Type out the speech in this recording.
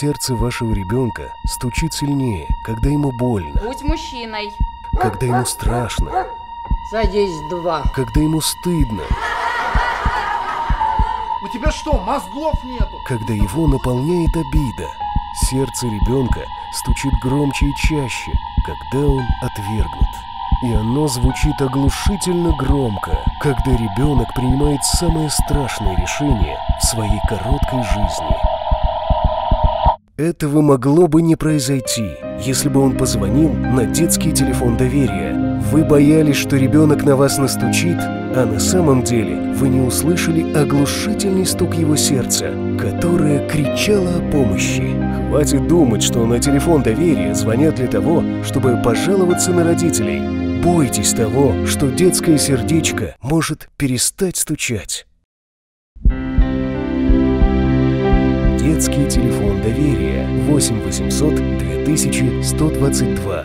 Сердце вашего ребенка стучит сильнее, когда ему больно, Будь мужчиной. когда ему страшно, Садись, 2. когда ему стыдно, У тебя что, мозгов нету? когда его наполняет обида. Сердце ребенка стучит громче и чаще, когда он отвергнут. И оно звучит оглушительно громко, когда ребенок принимает самое страшное решение в своей короткой жизни. Этого могло бы не произойти, если бы он позвонил на детский телефон доверия. Вы боялись, что ребенок на вас настучит, а на самом деле вы не услышали оглушительный стук его сердца, которое кричало о помощи. Хватит думать, что на телефон доверия звонят для того, чтобы пожаловаться на родителей. Бойтесь того, что детское сердечко может перестать стучать. Детский телефон доверия 8 800 2122.